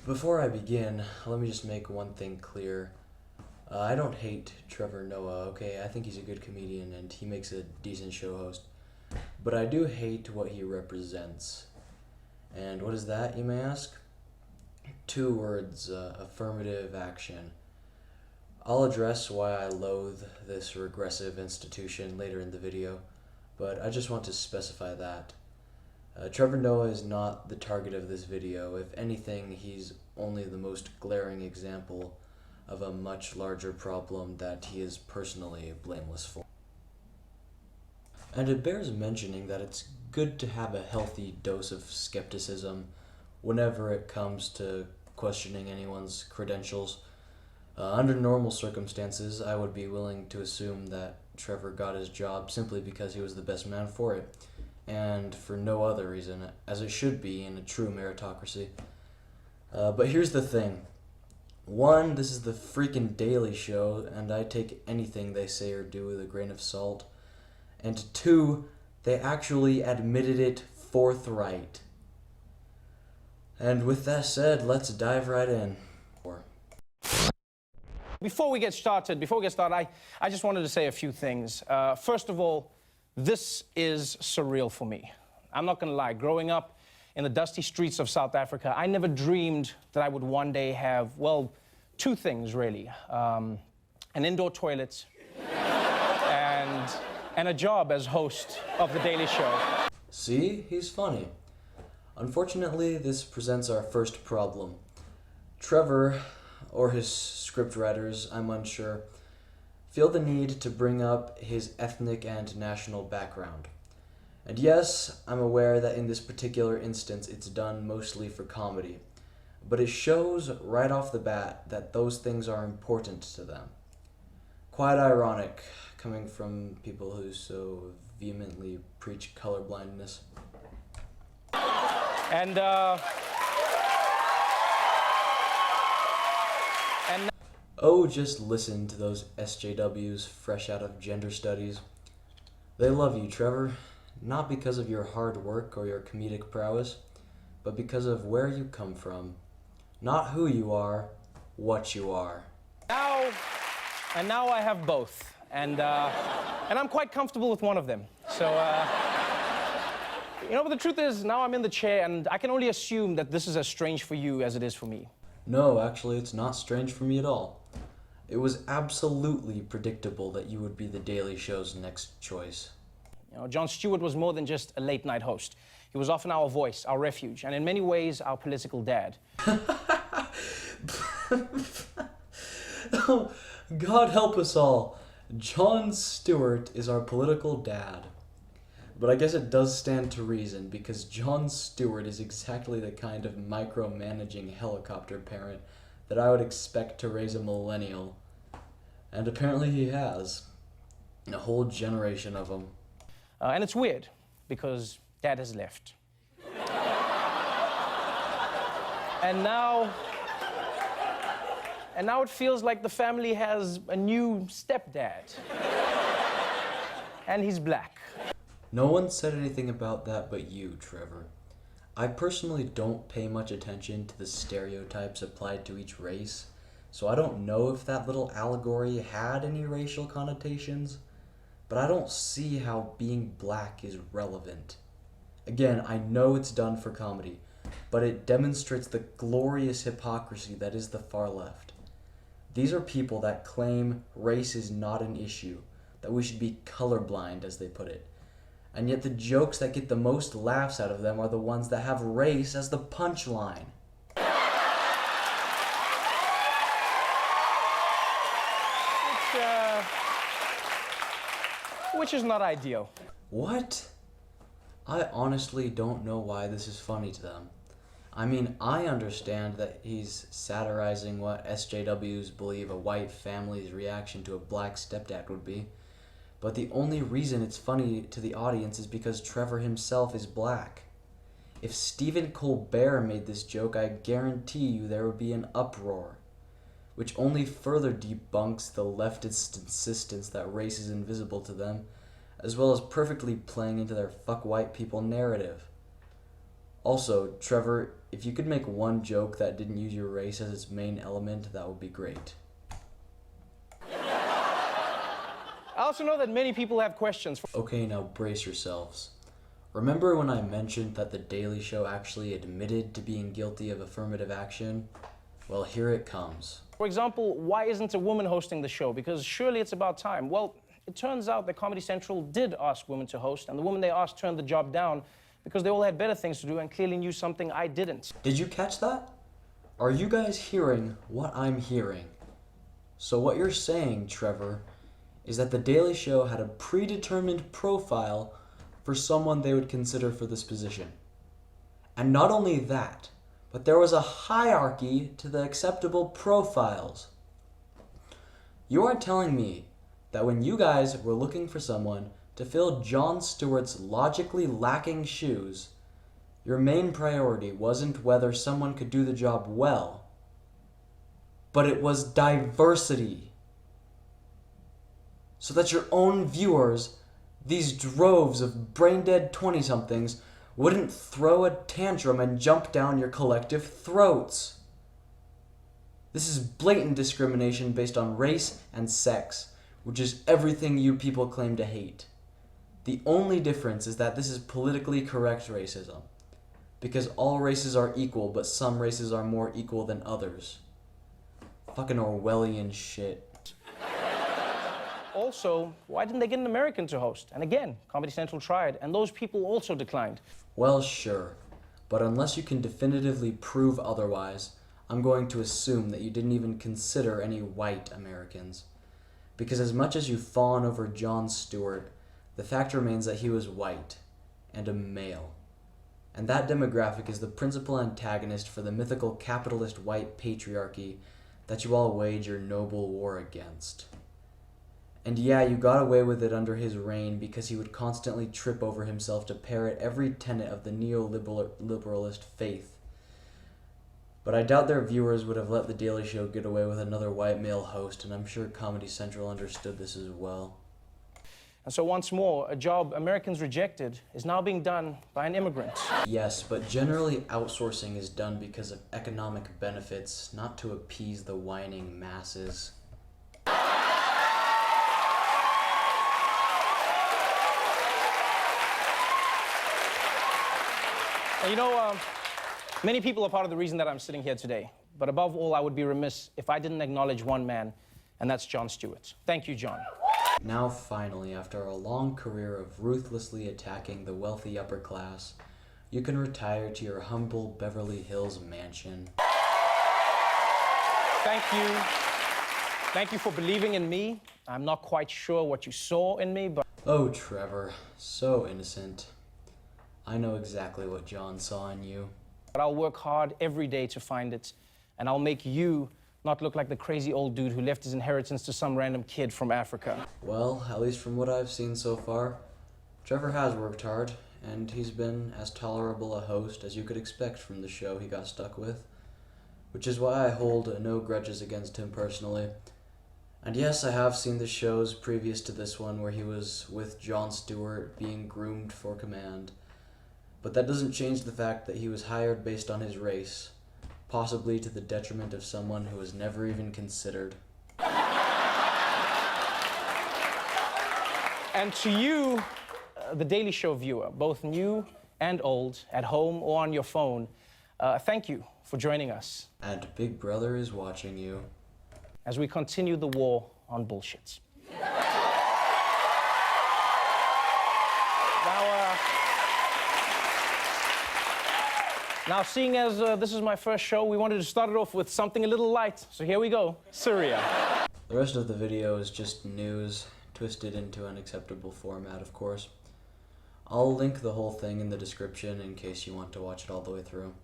Before I begin, let me just make one thing clear. I don't hate Trevor Noah, okay? I think he's a good comedian and he makes a decent show host. But I do hate what he represents. And what is that, you may ask? Two words, affirmative action. I'll address why I loathe this regressive institution later in the video, but I just want to specify that. Trevor Noah is not the target of this video. If anything, he's only the most glaring example of a much larger problem that he is personally blameless for. And it bears mentioning that it's good to have a healthy dose of skepticism whenever it comes to questioning anyone's credentials. Under normal circumstances, I would be willing to assume that Trevor got his job simply because he was the best man for it, and for no other reason, as it should be in a true meritocracy. But here's the thing. One, this is the freaking Daily Show, and I take anything they say or do with a grain of salt. And two, they actually admitted it forthright. And with that said, let's dive right in. Before we get started, I just wanted to say a few things. First of all, this is surreal for me. I'm not going to lie. Growing up in the dusty streets of South Africa, I never dreamed that I would one day have, well, two things, really. An indoor toilet and a job as host of The Daily Show. See? He's funny. Unfortunately, this presents our first problem. Trevor, or his scriptwriters, I'm unsure, feel the need to bring up his ethnic and national background. And yes, I'm aware that in this particular instance it's done mostly for comedy, but it shows right off the bat that those things are important to them. Quite ironic, coming from people who so vehemently preach colorblindness. And Oh, just listen to those SJWs fresh out of gender studies. They love you, Trevor, not because of your hard work or your comedic prowess, but because of where you come from. Not who you are, what you are. Now I have both, and I'm quite comfortable with one of them. So, but the truth is, now I'm in the chair, and I can only assume that this is as strange for you as it is for me. No, actually, it's not strange for me at all. It was absolutely predictable that you would be The Daily Show's next choice. Jon Stewart was more than just a late-night host. He was often our voice, our refuge, and in many ways, our political dad. Oh, God help us all. Jon Stewart is our political dad. But I guess it does stand to reason, because Jon Stewart is exactly the kind of micromanaging helicopter parent that I would expect to raise a millennial. And apparently he has. A whole generation of them. And it's weird, because Dad has left. And now it feels like the family has a new stepdad. And he's black. No one said anything about that but you, Trevor. I personally don't pay much attention to the stereotypes applied to each race, so I don't know if that little allegory had any racial connotations, but I don't see how being black is relevant. Again, I know it's done for comedy, but it demonstrates the glorious hypocrisy that is the far left. These are people that claim race is not an issue, that we should be colorblind, as they put it. And yet the jokes that get the most laughs out of them are the ones that have race as the punchline. Which is not ideal. What? I honestly don't know why this is funny to them. I mean, I understand that he's satirizing what SJWs believe a white family's reaction to a black stepdad would be. But the only reason it's funny to the audience is because Trevor himself is black. If Stephen Colbert made this joke, I guarantee you there would be an uproar, which only further debunks the leftist insistence that race is invisible to them, as well as perfectly playing into their fuck white people narrative. Also, Trevor If you could make one joke that didn't use your race as its main element, that would be great. I also know that many people have questions. Okay, now brace yourselves. Remember when I mentioned that The Daily Show actually admitted to being guilty of affirmative action? Well, here it comes. For example, why isn't a woman hosting the show? Because surely it's about time. Well, it turns out that Comedy Central did ask women to host, and the woman they asked turned the job down because they all had better things to do and clearly knew something I didn't. Did you catch that? Are you guys hearing what I'm hearing? So what you're saying, Trevor, is that The Daily Show had a predetermined profile for someone they would consider for this position. And not only that, but there was a hierarchy to the acceptable profiles. You are telling me that when you guys were looking for someone to fill Jon Stewart's logically lacking shoes, your main priority wasn't whether someone could do the job well, but it was diversity. So that your own viewers, these droves of brain-dead 20-somethings, wouldn't throw a tantrum and jump down your collective throats. This is blatant discrimination based on race and sex, which is everything you people claim to hate. The only difference is that this is politically correct racism, because all races are equal, but some races are more equal than others. Fucking Orwellian shit. Also, why didn't they get an American to host? And again, Comedy Central tried, and those people also declined. Well, sure, but unless you can definitively prove otherwise, I'm going to assume that you didn't even consider any white Americans. Because as much as you fawn over Jon Stewart, the fact remains that he was white, and a male. And that demographic is the principal antagonist for the mythical capitalist white patriarchy that you all wage your noble war against. And yeah, you got away with it under his reign because he would constantly trip over himself to parrot every tenet of the neoliberalist faith. But I doubt their viewers would have let The Daily Show get away with another white male host, and I'm sure Comedy Central understood this as well. And so once more, a job Americans rejected is now being done by an immigrant. Yes, but generally outsourcing is done because of economic benefits, not to appease the whining masses. And you know, many people are part of the reason that I'm sitting here today. But above all, I would be remiss if I didn't acknowledge one man, and that's Jon Stewart. Thank you, Jon. Now finally, after a long career of ruthlessly attacking the wealthy upper class, you can retire to your humble Beverly Hills mansion. Thank you. Thank you for believing in me. I'm not quite sure what you saw in me, but... Oh, Trevor, so innocent. I know exactly what Jon saw in you. But I'll work hard every day to find it, and I'll make you not look like the crazy old dude who left his inheritance to some random kid from Africa. Well, at least from what I've seen so far, Trevor has worked hard, and he's been as tolerable a host as you could expect from the show he got stuck with, which is why I hold no grudges against him personally. And yes, I have seen the shows previous to this one where he was with Jon Stewart being groomed for command, but that doesn't change the fact that he was hired based on his race, possibly to the detriment of someone who was never even considered. And to you, the Daily Show viewer, both new and old, at home or on your phone, thank you for joining us. And Big Brother is watching you. As we continue the war on bullshit. Now, seeing as this is my first show, we wanted to start it off with something a little light. So here we go, Syria. The rest of the video is just news, twisted into an acceptable format, of course. I'll link the whole thing in the description in case you want to watch it all the way through.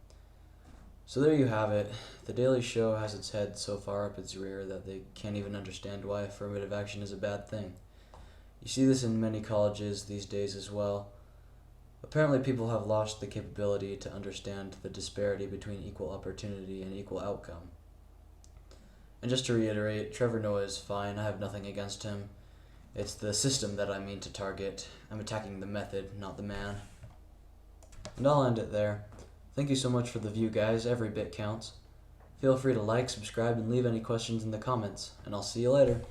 So there you have it. The Daily Show has its head so far up its rear that they can't even understand why affirmative action is a bad thing. You see this in many colleges these days as well. Apparently people have lost the capability to understand the disparity between equal opportunity and equal outcome. And just to reiterate, Trevor Noah is fine. I have nothing against him. It's the system that I mean to target. I'm attacking the method, not the man. And I'll end it there. Thank you so much for the view, guys. Every bit counts. Feel free to like, subscribe, and leave any questions in the comments, and I'll see you later.